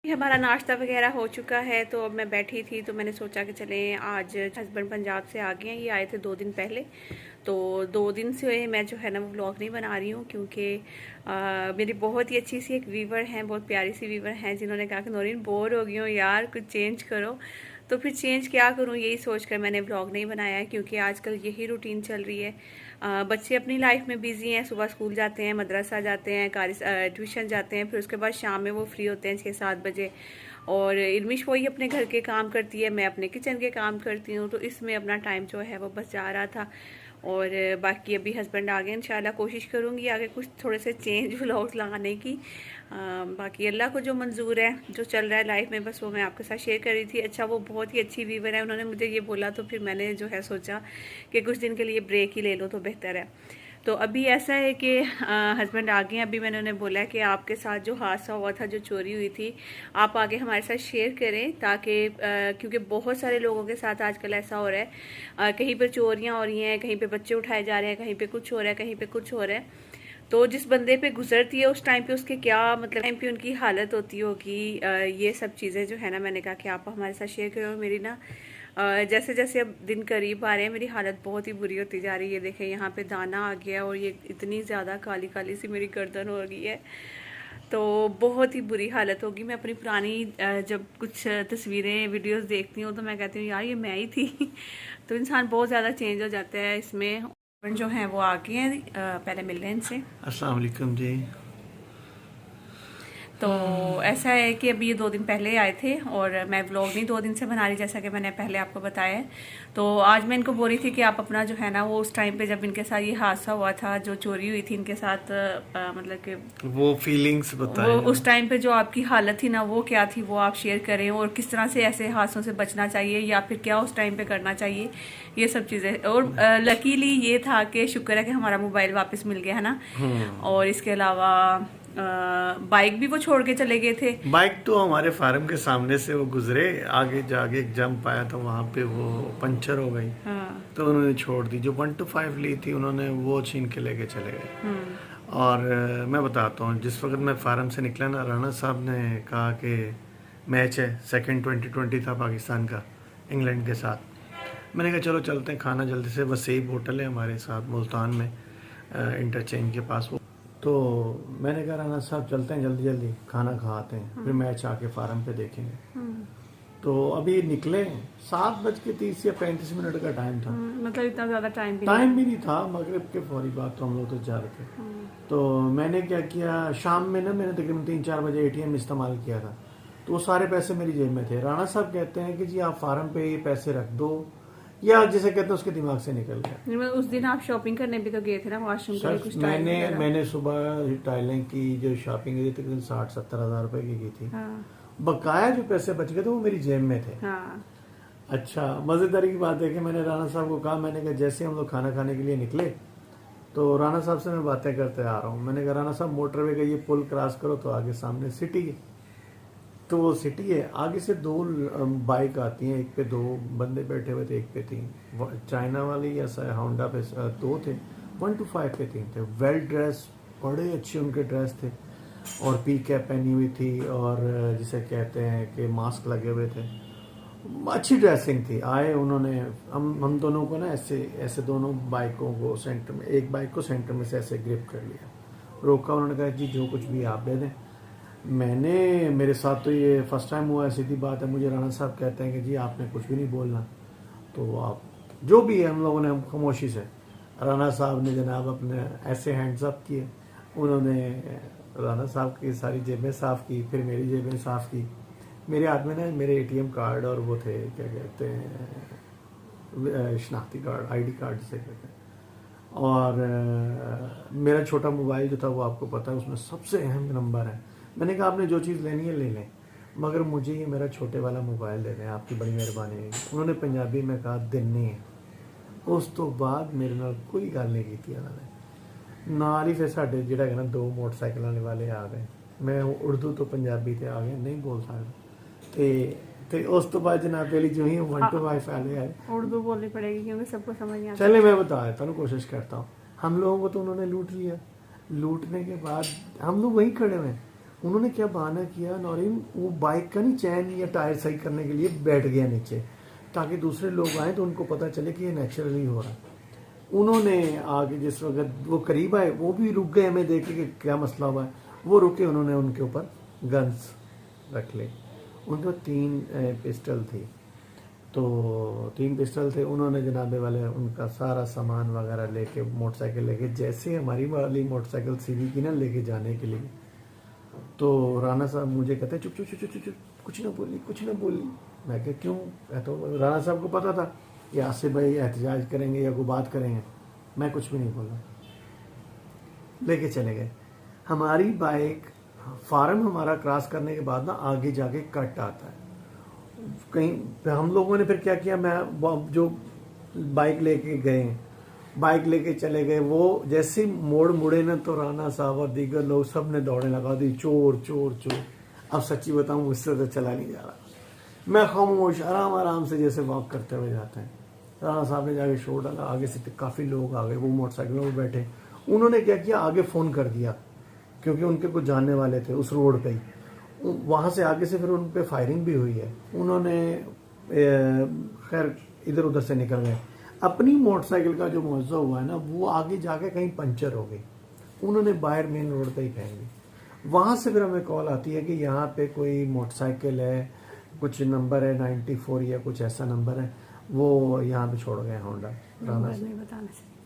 हमारा नाश्ता वगैरह हो चुका है, तो अब मैं बैठी थी तो मैंने सोचा कि चलें, आज हस्बैंड पंजाब से आ गए हैं, ये आए थे 2 दिन पहले। तो 2 दिन से मैं जो है ना वो व्लॉग नहीं बना रही हूँ, क्योंकि मेरी बहुत ही अच्छी सी एक वीवर हैं, बहुत प्यारी सी वीवर हैं, जिन्होंने कहा कि नौरीन बोर हो गई हो यार, कुछ चेंज करो। तो फिर चेंज क्या करूँ, यही सोचकर मैंने व्लॉग नहीं बनाया है, क्योंकि आजकल यही रूटीन चल रही है। बच्चे अपनी लाइफ में बिजी हैं, सुबह स्कूल जाते हैं, मदरसा जाते हैं, ट्यूशन जाते हैं, फिर उसके बाद शाम में वो फ्री होते हैं 6-7 बजे। और इर्मिश वही अपने घर के काम करती है, मैं अपने किचन के काम करती हूँ, तो इसमें अपना टाइम जो है वो बस जा रहा था। और बाकी अभी हस्बैंड आ गए, इंशाल्लाह कोशिश करूँगी आगे कुछ थोड़े से चेंज व्लॉग्स लगाने की। बाकी अल्लाह को जो मंजूर है, जो चल रहा है लाइफ में, बस वो मैं आपके साथ शेयर कर रही थी। अच्छा, वो बहुत ही अच्छी वीवर है, उन्होंने मुझे ये बोला, तो फिर मैंने जो है सोचा कि कुछ दिन के लिए ब्रेक ही ले लो तो बेहतर है। तो अभी ऐसा है कि हस्बैंड आ गए हैं। अभी मैंने उन्हें बोला कि आपके साथ जो हादसा हुआ था, जो चोरी हुई थी, आप आगे हमारे साथ शेयर करें, ताकि क्योंकि बहुत सारे लोगों के साथ आजकल ऐसा हो रहा है, कहीं पे चोरियां हो रही हैं, कहीं पे बच्चे उठाए जा रहे हैं, कहीं पे कुछ हो रहा है, कहीं पे कुछ हो रहा है। तो जिस बंदे पे गुजरती है उस टाइम पे उसके क्या मतलब टाइम पे उनकी हालत होती होगी, ये सब चीज़ें जो है ना, मैंने कहा कि आप हमारे साथ शेयर करो। मेरी ना जैसे जैसे अब दिन करीब आ रहे हैं, मेरी हालत बहुत ही बुरी होती जा रही है। देखें, यहाँ पे दाना आ गया और ये इतनी ज़्यादा काली काली सी मेरी गर्दन हो गई है, तो बहुत ही बुरी हालत होगी। मैं अपनी पुरानी जब कुछ तस्वीरें वीडियोस देखती हूँ तो मैं कहती हूँ यार ये मैं ही थी। तो इंसान बहुत ज़्यादा चेंज हो जाता है इसमें। जो हैं वो आ गए हैं, पहले मिल रहे हैं इनसे। अस्सलाम वालेकुम जी। तो ऐसा है कि अभी ये 2 दिन पहले आए थे, और मैं व्लॉग नहीं 2 दिन से बना रही, जैसा कि मैंने पहले आपको बताया है। तो आज मैं इनको बोल रही थी कि आप अपना जो है ना वो उस टाइम पे जब इनके साथ ये हादसा हुआ था, जो चोरी हुई थी इनके साथ, मतलब कि वो फीलिंग्स वो बताएं उस जरा। टाइम पे जो आपकी हालत थी ना वो क्या थी, वो आप शेयर करें, और किस तरह से ऐसे हादसों से बचना चाहिए, या फिर क्या उस टाइम पे करना चाहिए, ये सब चीज़ें। और लकीली ये था कि शुक्र है कि हमारा मोबाइल वापस मिल गया है ना। और इसके अलावा बाइक भी वो छोड़ के चले गए थे। बाइक तो हमारे फार्म के सामने से वो गुजरे, आगे जाके एक जंप आया था, वहाँ पे वो पंचर हो गई, हाँ। तो उन्होंने छोड़ दी। जो 125 ली थी उन्होंने वो छीन के लेके चले गए। और मैं बताता हूँ, जिस वक्त मैं फार्म से निकला ना, राणा साहब ने कहा कि मैच है, सेकंड 2020 था पाकिस्तान का इंग्लैंड के साथ। मैंने कहा चलो चलते हैं, खाना जल्दी से, बस यही होटल है हमारे साथ मुल्तान में, इंटरचेंज के पास। तो मैंने कहा राना साहब चलते हैं, जल्दी जल्दी खाना खाते हैं, फिर मैच आके फार्म पे देखेंगे। तो अभी निकले, 7:30 या 35 मिनट का टाइम था। मतलब इतना ज़्यादा टाइम भी नहीं था, मगरिब के फौरी बाद तो हम लोग तो जा रहे थे। तो मैंने क्या किया, शाम में ना मैंने तकरीबन 3-4 बजे एटीएम इस्तेमाल किया था, तो वो सारे पैसे मेरी जेब में थे। राणा साहब कहते हैं कि जी आप फार्म पे ये पैसे रख दो, या जिसे कहते हैं उसके दिमाग से निकल गया। उस दिन आप शॉपिंग करने भी तो गए थे ना, वॉशरूम के लिए कुछ टाइल मैंने वगैरह। मैंने सुबह टाइलें की, जो शॉपिंग की तकरीबन 60-70 हज़ार रुपए की थी। हाँ। बकाया जो पैसे बच गए थे वो मेरी जेब में थे। हाँ। अच्छा, मजेदारी की बात है कि मैंने राणा साहब को कहा, मैंने कहा जैसे हम लोग खाना खाने के लिए निकले, तो राणा साहब से मैं बातें करते आ रहा हूँ। मैंने कहा राणा साहब मोटरवे का ये पुल क्रॉस करो तो आगे सामने सिटी है। तो वो सिटी है, आगे से 2 बाइक आती हैं, एक पे 2 बंदे बैठे हुए थे, एक पे 3। चाइना वाली या होंडा पे 2 थे, 125 पे 3 थे, वेल ड्रेस, बड़े अच्छे उनके ड्रेस थे, और पी कैप पहनी हुई थी, और जिसे कहते हैं कि मास्क लगे हुए थे, अच्छी ड्रेसिंग थी। आए उन्होंने, हम दोनों को ना ऐसे ऐसे दोनों बाइकों को सेंटर में, एक बाइक को सेंटर में से ऐसे ग्रिप कर लिया, रोका। उन्होंने कहा जी जो कुछ भी आप दे दें। मैंने, मेरे साथ तो ये फर्स्ट टाइम हुआ है, सीधी बात है। मुझे राणा साहब कहते हैं कि जी आपने कुछ भी नहीं बोलना, तो आप जो भी है, हम लोगों ने खामोशी से, राणा साहब ने जनाब अपने ऐसे हैंड्स अप किए, उन्होंने राणा साहब की सारी जेबें साफ़ की, फिर मेरी जेबें साफ़ की। मेरे हाथ में ना मेरे एटीएम कार्ड और वो थे, क्या कहते हैं, शनाख्ती कार्ड, आईडी कार्ड जिसे कहते हैं, और मेरा छोटा मोबाइल जो था वो आपको पता है उसमें सबसे अहम नंबर है। मैंने कहा आपने जो चीज़ लेनी है ले लें, मगर मुझे ये मेरा छोटे वाला मोबाइल दे दें, आपकी बड़ी मेहरबानी है। उन्होंने पंजाबी में कहा दिन्नी है। उस तो बाद मेरे नाल कोई गल नहीं की उन्होंने। नाल ही फिर साढ़े जिहड़ा है ना 2 मोटरसाइकिल वाले आ गए। मैं उर्दू तो पंजाबी ते आ गया, नहीं बोल सकता। ते उस तो बाद जनाब पहली जो ही 125 वाले आए। उर्दू बोलनी पड़ेगी क्योंकि सबको समझ नहीं आता। चले मैं बता देता हूँ, कोशिश करता हूँ। हम लोगों को तो उन्होंने लूट लिया। लूटने के बाद हम लोग वहीं खड़े हुए हैं, उन्होंने क्या बहाना किया नौरीन, वो बाइक का नहीं चैन या टायर सही करने के लिए बैठ गया नीचे, ताकि दूसरे लोग आए तो उनको पता चले कि ये नेचुरली हो रहा है। उन्होंने आगे जिस वक्त वो करीब आए, वो भी रुक गए हमें देख के कि क्या मसला हुआ है। वो रुके, उन्होंने उनके ऊपर गन्स रख ले। उनके 3 पिस्टल थी, तो 3 पिस्टल थे। उन्होंने जनाबे वाले उनका सारा सामान वगैरह लेके मोटरसाइकिल लेके, जैसे हमारी वाली मोटरसाइकिल सीधी की ना लेके जाने के लिए, तो राणा साहब मुझे कहते चुप चुप चुप चुप चुप, कुछ ना बोली, कुछ ना बोली। मैं कह क्यों? तो राणा साहब को पता था कि आसिफ भाई एहतजाज करेंगे या कोई बात करेंगे। मैं कुछ भी नहीं बोला, लेके चले गए। हमारी बाइक फार्म हमारा क्रॉस करने के बाद ना आगे जाके कट आता है कहीं। हम लोगों ने फिर क्या किया, मैं जो बाइक लेके गए, बाइक लेके चले गए, वो जैसे ही मोड़ मुड़े ना तो राणा साहब और दीगर लोग सब ने दौड़े लगा दी, चोर चोर चोर। अब सच्ची बताऊं, मुझसे तो चला नहीं जा रहा। मैं खामोश आराम आराम से जैसे वॉक करते हुए जाते हैं। राणा साहब ने जाके शोर डाला, आगे से काफ़ी लोग आ गए, वो मोटरसाइकिलों में बैठे। उन्होंने क्या किया, आगे फ़ोन कर दिया, क्योंकि उनके कुछ जानने वाले थे उस रोड पे ही। वहाँ से आगे से फिर उन पे फायरिंग भी हुई है। उन्होंने खैर इधर उधर से निकल गए। अपनी मोटरसाइकिल का जो मुआवजा हुआ है ना, वो आगे जाके कहीं पंचर हो गई, उन्होंने बाहर मेन रोड पे ही फेंक दी। वहाँ से फिर हमें कॉल आती है कि यहाँ पे कोई मोटरसाइकिल है, कुछ नंबर है 94 या कुछ ऐसा नंबर है, वो यहाँ पे छोड़ गए होंडा। राणा से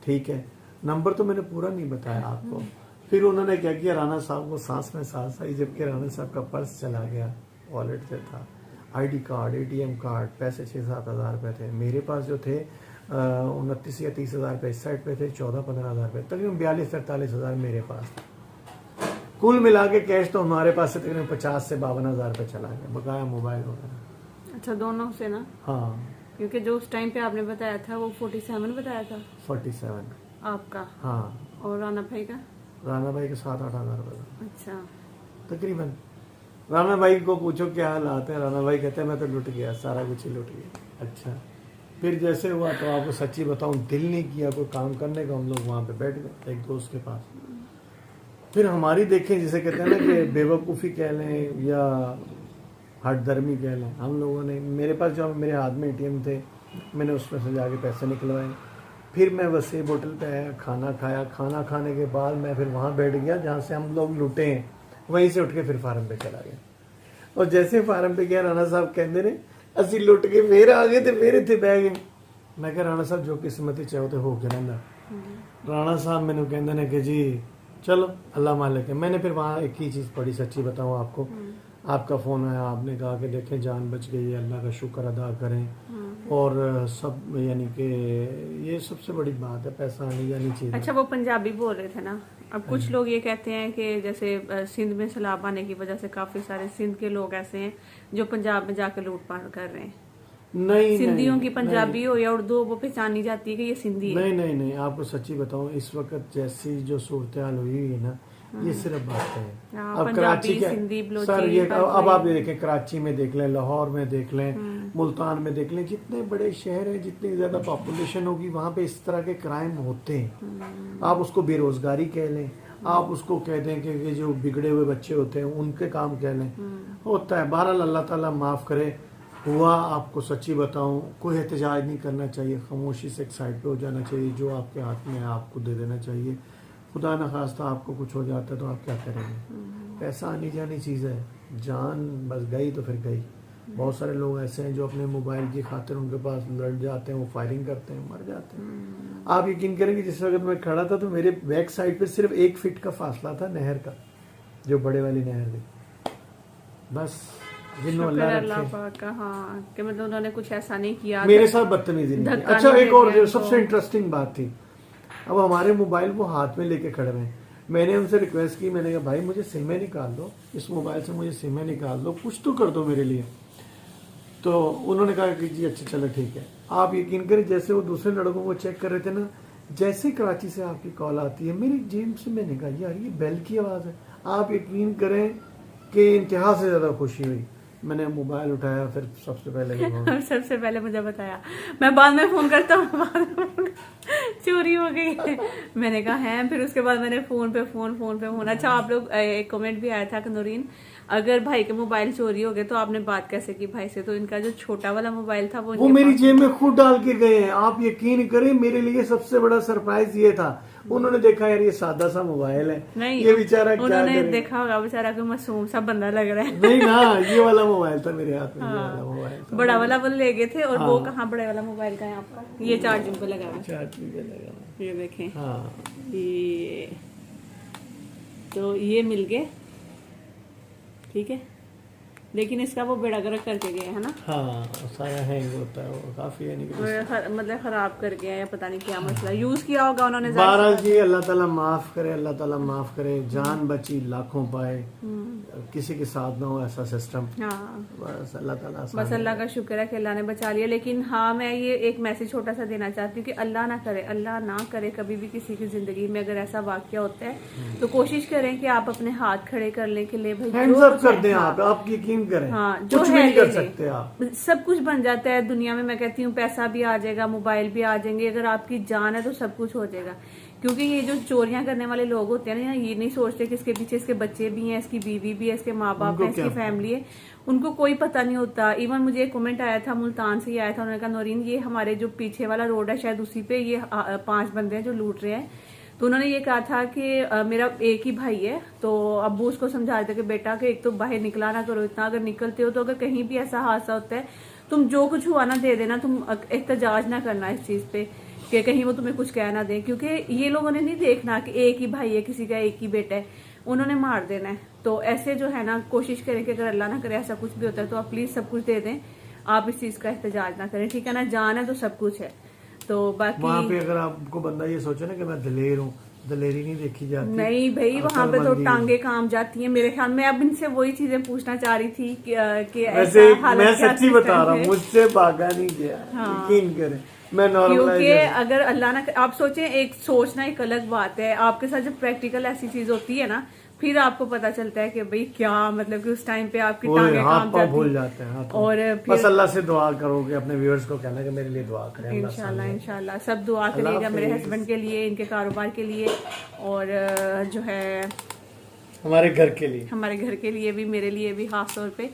ठीक है, नंबर तो मैंने पूरा नहीं बताया आपको। फिर उन्होंने क्या किया, राणा साहब को सांस में सांस आई, जबकि राणा साहब का पर्स चला गया, वॉलेट से था, आईडी कार्ड, एटीएम कार्ड, पैसे 6-7 हज़ार रुपये थे। मेरे पास जो थे 29 या 30 हज़ार रुपये इस साइड पे थे, 14-15 हज़ार रुपये, तकरीबन 42-43 हज़ार मेरे पास था। कुल मिला के कैश तो हमारे पास से तकरीबन 50 से 52 हज़ार रुपये चला गया, बकाया मोबाइल वगैरह। अच्छा, दोनों से ना? हाँ, क्योंकि जो उस टाइम पे आपने बताया था वो 47 बताया था 47 आपका। हाँ, और राणा भाई का? राणा भाई के 7-8 हज़ार रुपये अच्छा, तकरीबन। राणा भाई को पूछो क्या हालात है, राणा भाई कहते हैं मैं तो लुट गया, सारा कुछ ही लुट गया। अच्छा, फिर जैसे हुआ तो आपको सच्ची बताऊं, दिल नहीं किया कोई काम करने का। हम लोग वहाँ पे बैठ गए एक दोस्त के पास। फिर हमारी देखें, जिसे कहते हैं ना कि बेवकूफ़ी कह लें या हठधर्मी कह लें, हम लोगों ने, मेरे पास जो मेरे हाथ में एटीएम थे, मैंने उसमें से जाके पैसे निकलवाए। फिर मैं वसीम होटल पे आया, खाना खाया। खाना खाने के बाद मैं फिर वहाँ बैठ गया जहाँ से हम लोग लुटे हैं, वहीं से उठ के फिर फार्म पे चला गया। और जैसे फार्म पे गया, राणा साहब कहते ने असी लुट के फिर आ गए थे, मेरे थे बह गए। मैं कह राणा साहब जो किस्मत चाहो तो हो के रहना। राणा साहब मैंने कहते ने कि जी चलो अल्लाह मालिक है। मैंने फिर वहाँ एक ही चीज़ पढ़ी, सच्ची बताऊँ आपको, आपका फ़ोन आया, आपने कहा कि देखें जान बच गई है, अल्लाह का शुक्र अदा करें। और सब यानी कि ये सबसे बड़ी बात है, पैसा आनी जानी चाहिए। अच्छा, वो पंजाबी बोल रहे थे ना। अब कुछ लोग ये कहते हैं कि जैसे सिंध में सैलाब आने की वजह से काफी सारे सिंध के लोग ऐसे हैं जो पंजाब में जाकर लूटपाट कर रहे हैं। नहीं, सिंधियों की पंजाबी हो या उर्दू, वो पहचानी जाती है कि ये सिंधी है। नहीं, आपको सच्ची बताऊं, इस वक्त जैसी जो सूरत हाल हुई है ना, ये सिर्फ बातें हैं। अब कराची के सर ये अब आप देखें, कराची में देख लें, लाहौर में देख लें, मुल्तान में देख लें, जितने बड़े शहर हैं, जितनी ज्यादा पॉपुलेशन होगी, वहाँ पे इस तरह के क्राइम होते हैं। आप उसको बेरोजगारी कह लें, आप उसको कह दें कि जो बिगड़े हुए बच्चे होते हैं उनके काम कह लें, होता है। बहरहाल अल्लाह ताला माफ करे। हुआ, आपको सच्ची बताऊं, कोई एहतजाज नहीं करना चाहिए, खामोशी से एक साइड पे हो जाना चाहिए। जो आपके हाथ में है आपको दे देना चाहिए। खुदा न खास्ता आपको कुछ हो जाता है तो आप क्या करेंगे? पैसा आनी जानी चीज़ है, जान बस गई तो फिर गई। बहुत सारे लोग ऐसे हैं जो अपने मोबाइल की खातिर उनके पास लड़ जाते हैं, वो फायरिंग करते हैं, मर जाते हैं। आप यकीन करेंगे, जिस वक्त मैं खड़ा था तो मेरे बैक साइड पे सिर्फ 1 फीट का फासला था नहर का, जो बड़े वाली नहर थी। बस अल्लाह का, हाँ, कि मतलब उन्होंने कुछ ऐसा नहीं किया, मेरे साथ बदतमीजी नहीं। अच्छा, एक और सबसे इंटरेस्टिंग बात थी, अब हमारे मोबाइल वो हाथ में लेके खड़े हैं। मैंने उनसे रिक्वेस्ट की, मैंने कहा भाई मुझे सिमें निकाल दो, इस मोबाइल से मुझे सिमें निकाल दो, कुछ तो कर दो मेरे लिए। तो उन्होंने कहा कि जी अच्छा चलो ठीक है। आप यकीन करें, जैसे वो दूसरे लड़कों को चेक कर रहे थे ना, जैसे कराची से आपकी कॉल आती है, मेरी जेब से मैंने कहा यार ये बेल की आवाज़ है। आप यकीन करें कि इंतहा से ज़्यादा खुशी हुई। मैंने मोबाइल उठाया, फिर सबसे पहले सबसे पहले मुझे बताया, मैं बाद में फोन करता हूँ, बाद में चोरी हो गई है। मैंने कहा है, फिर उसके बाद मैंने फोन पे फोन। अच्छा, आप लोग एक कमेंट भी आया था कि नूरीन अगर भाई के मोबाइल चोरी हो गए तो आपने बात कैसे की भाई से? तो इनका जो छोटा वाला मोबाइल था वो मेरी जेब में खुद डाल के गए हैं। आप यकीन करें, मेरे लिए सबसे बड़ा सरप्राइज ये था, उन्होंने देखा यार ये सादा सा मोबाइल है, नहीं, ये बेचारा क्या उन्होंने करे? देखा होगा बेचारा कोई मासूम सा बंदा लग रहा है। नहीं ना, ये वाला मोबाइल था मेरे हाथ में। ये वाला मोबाइल था, बड़ा वाला वो ले गए थे। और वो कहाँ बड़े वाला मोबाइल का है आपका? ये चार्जिंग पे लगा हुआ है। चार्जिंग पे लगा हुआ। ये देखें, हाँ, ये तो ये मिल गए, ठीक है, लेकिन इसका वो बेड़ा गर्क करके गए है ना। हाँ, सारा हैंग होता है वो काफी, यानी मतलब खराब कर गया या पता नहीं क्या मसला, यूज किया होगा उन्होंने। बहरहाल जी, अल्लाह ताला माफ करे, अल्लाह ताला माफ करे, जान बची लाखों पाए, किसी के साथ ना हो ऐसा सिस्टम। हाँ, बस अल्लाह ताला बस अल्लाह का शुक्र है कि अल्लाह ने बचा लिया। लेकिन हाँ, मैं ये एक मैसेज छोटा सा देना चाहती हूँ कि अल्लाह ना करे कभी भी किसी की जिंदगी में अगर ऐसा वाकया होता है तो कोशिश करें कि आप अपने हाथ खड़े कर ले कि ले भाई हैंड्स अप कर दें। आप यकीन करें, हाँ, जो कुछ भी नहीं कर सकते आप। सब कुछ बन जाता है दुनिया में। मैं कहती हूँ पैसा भी आ जाएगा, मोबाइल भी आ जाएंगे, अगर आपकी जान है तो सब कुछ हो जाएगा। क्योंकि ये जो चोरियां करने वाले लोग होते हैं ना, ये नहीं सोचते कि इसके पीछे इसके बच्चे भी हैं, इसकी बीवी भी है, इसके माँ बाप है, इसकी फैमिली है, उनको कोई पता नहीं होता। इवन मुझे एक कमेंट आया था, मुल्तान से ही आया था, उन्होंने कहा नौरीन ये हमारे जो पीछे वाला रोड है शायद उसी पे ये 5 बंदे हैं जो लूट रहे हैं। तो उन्होंने ये कहा था कि मेरा एक ही भाई है, तो अब्बू उसको समझा रहे थे कि बेटा कि एक तो बाहर निकला ना करो इतना, अगर निकलते हो तो अगर कहीं भी ऐसा हादसा होता है तुम जो कुछ हुआ ना दे देना, तुम एहतजाज ना करना इस चीज पे कि कहीं वो तुम्हें कुछ कह ना दे, क्योंकि ये लोगों ने नहीं देखना कि एक ही भाई है, किसी का एक ही बेटा है, उन्होंने मार देना है। तो ऐसे जो है ना, कोशिश करें कि अगर अल्लाह ना करे ऐसा कुछ भी होता है तो आप प्लीज सब कुछ दे दें, आप इस चीज का एहतजाज ना करें, ठीक है ना। जान है तो सब कुछ है। तो बाकी वहाँ पे अगर आपको बंदा ये सोचे ना कि मैं दलेर हूँ, दलेरी नहीं देखी जाती। नहीं भाई, वहाँ पे तो टांगे काम जाती हैं मेरे ख्याल में। अब इनसे वही चीजें पूछना चाह रही थी कि वैसे ऐसा हालत मैं क्या सच्ची बता रहा हूँ, मुझसे भागा नहीं गया। हाँ। यकीन करें, मैं क्योंकि अगर अल्लाह ना, आप सोचें, एक सोचना एक अलग बात है, आपके साथ जब प्रैक्टिकल ऐसी चीज होती है ना, फिर आपको पता चलता है कि भाई क्या मतलब कि उस टाइम पे आपकी टांगे काम भूल जाते हैं। और बस अल्लाह से दुआ करोगे, अपने व्यूअर्स को कहना कि मेरे लिए दुआ करें। इंशाल्लाह सब दुआ करिएगा मेरे हस्बैंड के लिए, इनके कारोबार के लिए, और जो है हमारे घर के लिए भी, मेरे लिए भी खास तौर पे।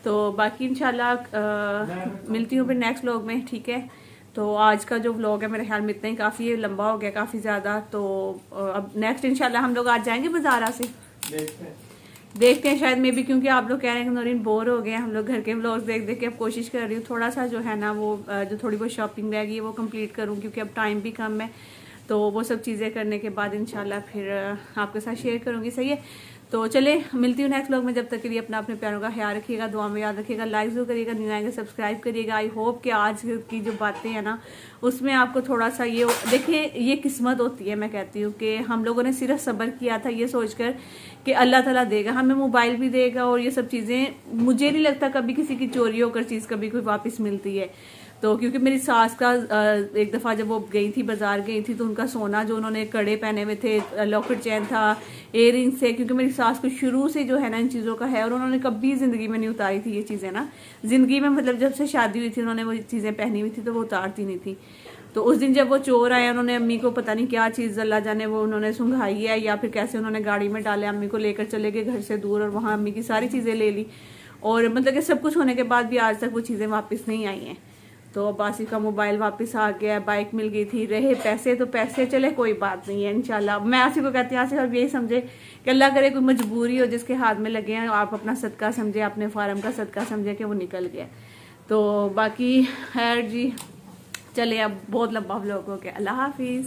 तो बाकी इंशाल्लाह मिलती हूँ फिर नेक्स्ट व्लॉग में, ठीक है। तो आज का जो व्लॉग है मेरे ख्याल में इतना ही काफ़ी लंबा हो गया, काफ़ी ज़्यादा। तो अब नेक्स्ट इंशाल्लाह हम लोग आज जाएंगे बाजारा से, देखते हैं शायद में भी, क्योंकि आप लोग कह रहे हैं कि नौरीन बोर हो गए हम लोग घर के व्लॉग्स देख देख के। अब कोशिश कर रही हूँ थोड़ा सा जो है ना वो जो थोड़ी बहुत शॉपिंग रह गई है वो कंप्लीट करूँ, क्योंकि अब टाइम भी कम है। तो वो सब चीज़ें करने के बाद इंशाल्लाह फिर आपके साथ शेयर करूँगी, सही है। तो चले मिलती हूँ नेक्स्ट व्लॉग में, जब तक के लिए अपना अपने प्यारों का ख्याल रखिएगा, दुआ में याद रखिएगा, लाइक जरूर करिएगा, न्यू आएंगे सब्सक्राइब करिएगा। आई होप कि आज की जो बातें हैं ना उसमें आपको थोड़ा सा ये देखिए, ये किस्मत होती है। मैं कहती हूँ कि हम लोगों ने सिर्फ सब्र किया था ये सोचकर कि अल्लाह ताला देगा, हमें मोबाइल भी देगा और ये सब चीज़ें। मुझे नहीं लगता कभी किसी की चोरी होकर चीज़ कभी कोई वापस मिलती है। तो क्योंकि मेरी सास का एक दफ़ा जब वो गई थी, बाजार गई थी, तो उनका सोना जो उन्होंने कड़े पहने हुए थे, लॉकेट चैन था, इयर रिंग्स थे, क्योंकि मेरी सास को शुरू से जो है ना इन चीज़ों का है, और उन्होंने कभी ज़िंदगी में नहीं उतारी थी ये चीज़ें ना। ज़िंदगी में मतलब जब से शादी हुई थी उन्होंने वो चीज़ें पहनी हुई थी तो वो उतारती नहीं थी। तो उस दिन जब वो चोर आए, उन्होंने अम्मी को पता नहीं क्या चीज़ अल्लाह जाने वो उन्होंने सुंघाई है या फिर कैसे उन्होंने गाड़ी में डाले, अम्मी को लेकर चले गए घर से दूर, और वहाँ अम्मी की सारी चीज़ें ले ली। और मतलब कि सब कुछ होने के बाद भी आज तक वो चीज़ें वापस नहीं आई हैं। तो अब आसिफ का मोबाइल वापस आ गया, बाइक मिल गई थी, रहे पैसे तो पैसे, चले कोई बात नहीं है इंशाल्लाह। मैं आसिफ को कहती हूँ, आसिफ अब यही समझे कि अल्लाह करे कोई मजबूरी हो जिसके हाथ में लगे हैं, आप अपना सदका समझे, अपने फार्म का सदका समझे कि वो निकल गया। तो बाकी खैर जी, चले अब बहुत लंबा व्लॉग हो गया। अल्लाह हाफिज़।